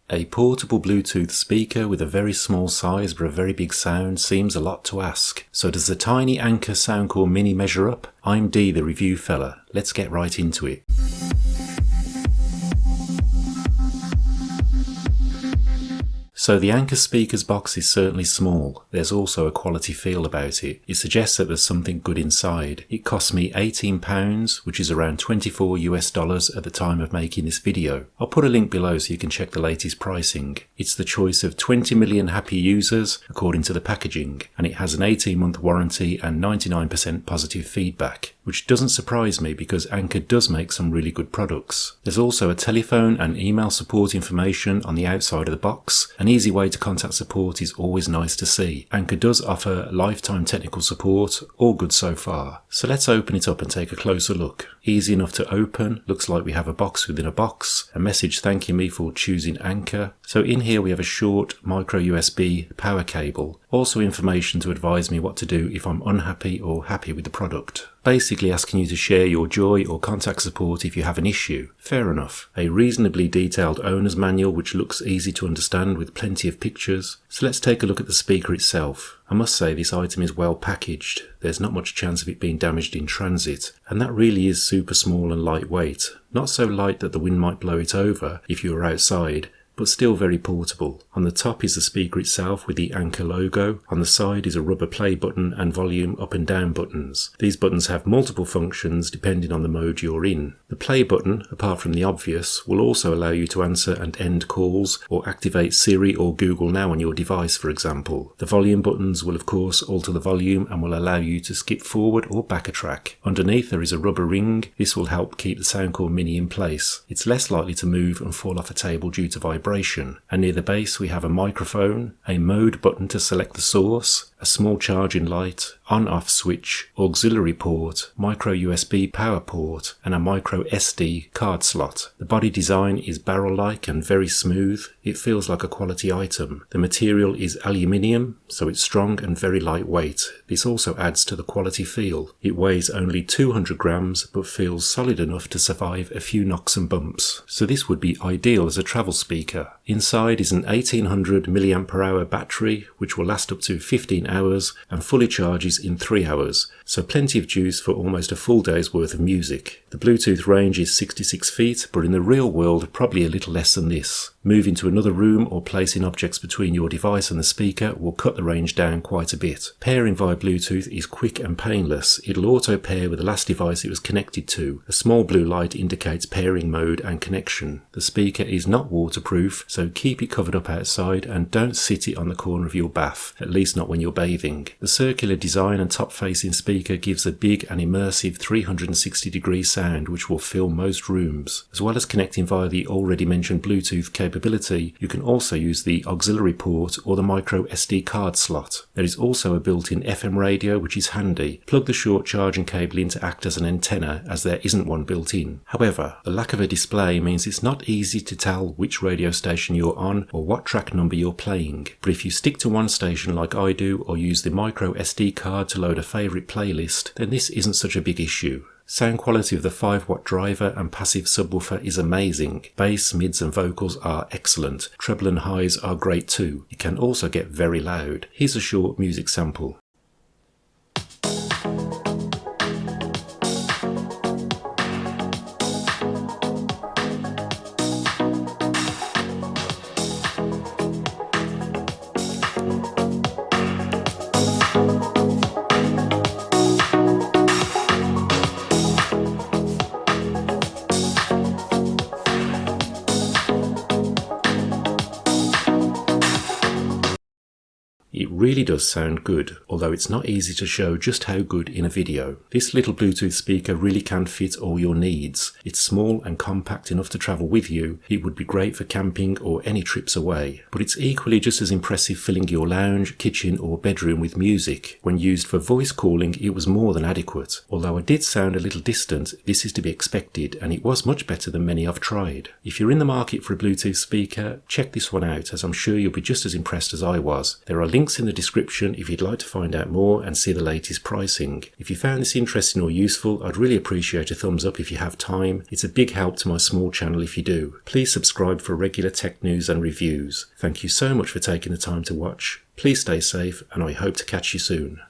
A portable Bluetooth speaker with a very small size but a very big sound seems a lot to ask. So does the tiny Anker Soundcore Mini measure up? I'm Dee, the review fella. Let's get right into it. So the Anker speakers box is certainly small. There's also a quality feel about it. It suggests that there's something good inside. It cost me £18, which is around $24 at the time of making this video. I'll put a link below so you can check the latest pricing. It's the choice of 20 million happy users according to the packaging, and it has an 18-month warranty and 99% positive feedback, which doesn't surprise me because Anker does make some really good products. There's also a telephone and email support information on the outside of the box. An easy way to contact support is always nice to see. Anker does offer lifetime technical support, all good so far. So let's open it up and take a closer look. Easy enough to open, looks like we have a box within a box, a message thanking me for choosing Anker. So in here we have a short micro USB power cable, also information to advise me what to do if I'm unhappy or happy with the product. Basically asking you to share your joy or contact support if you have an issue. Fair enough. A reasonably detailed owner's manual which looks easy to understand with plenty of pictures. So let's take a look at the speaker itself. I must say this item is well packaged. There's not much chance of it being damaged in transit, and that really is super small and lightweight. Not so light that the wind might blow it over if you were outside, but still very portable. On the top is the speaker itself with the Anker logo. On the side is a rubber play button and volume up and down buttons. These buttons have multiple functions depending on the mode you're in. The play button, apart from the obvious, will also allow you to answer and end calls or activate Siri or Google Now on your device, for example. The volume buttons will of course alter the volume and will allow you to skip forward or back a track. Underneath there is a rubber ring. This will help keep the Soundcore Mini in place. It's less likely to move and fall off a table due to vibration. And near the base we have a microphone, a mode button to select the source, a small charging light, on-off switch, auxiliary port, micro USB power port, and a micro SD card slot. The body design is barrel-like and very smooth. It feels like a quality item. The material is aluminium, so it's strong and very lightweight. This also adds to the quality feel. It weighs only 200 grams but feels solid enough to survive a few knocks and bumps. So this would be ideal as a travel speaker. Inside is an 1800 mAh battery which will last up to 15 hours and fully charges in 3 hours, so plenty of juice for almost a full day's worth of music. The Bluetooth range is 66 feet, but in the real world probably a little less than this. Moving to another room or placing objects between your device and the speaker will cut the range down quite a bit. Pairing via Bluetooth is quick and painless. It'll auto pair with the last device it was connected to. A small blue light indicates pairing mode and connection. The speaker is not waterproof, so keep it covered up outside and don't sit it on the corner of your bath, at least not when you're bathing. The circular design and top-facing speaker gives a big and immersive 360-degree sound which will fill most rooms. As well as connecting via the already mentioned Bluetooth capability, you can also use the auxiliary port or the micro SD card slot. There is also a built-in FM radio which is handy. Plug the short charging cable in to act as an antenna, as there isn't one built in. However, the lack of a display means it's not easy to tell which radio station you're on or what track number you're playing. But if you stick to one station like I do, or use the micro SD card to load a favourite playlist, then this isn't such a big issue. Sound quality of the 5-watt driver and passive subwoofer is amazing. Bass, mids and vocals are excellent. Treble and highs are great too. It can also get very loud. Here's a short music sample. It really does sound good, although it's not easy to show just how good in a video. This little Bluetooth speaker really can fit all your needs. It's small and compact enough to travel with you. It would be great for camping or any trips away. But it's equally just as impressive filling your lounge, kitchen or bedroom with music. When used for voice calling, it was more than adequate. Although I did sound a little distant, this is to be expected, and it was much better than many I've tried. If you're in the market for a Bluetooth speaker, check this one out, as I'm sure you'll be just as impressed as I was. There are links links in the description if you'd like to find out more and see the latest pricing. If you found this interesting or useful, I'd really appreciate a thumbs up if you have time. It's a big help to my small channel if you do. Please subscribe for regular tech news and reviews. Thank you so much for taking the time to watch. Please stay safe, and I hope to catch you soon.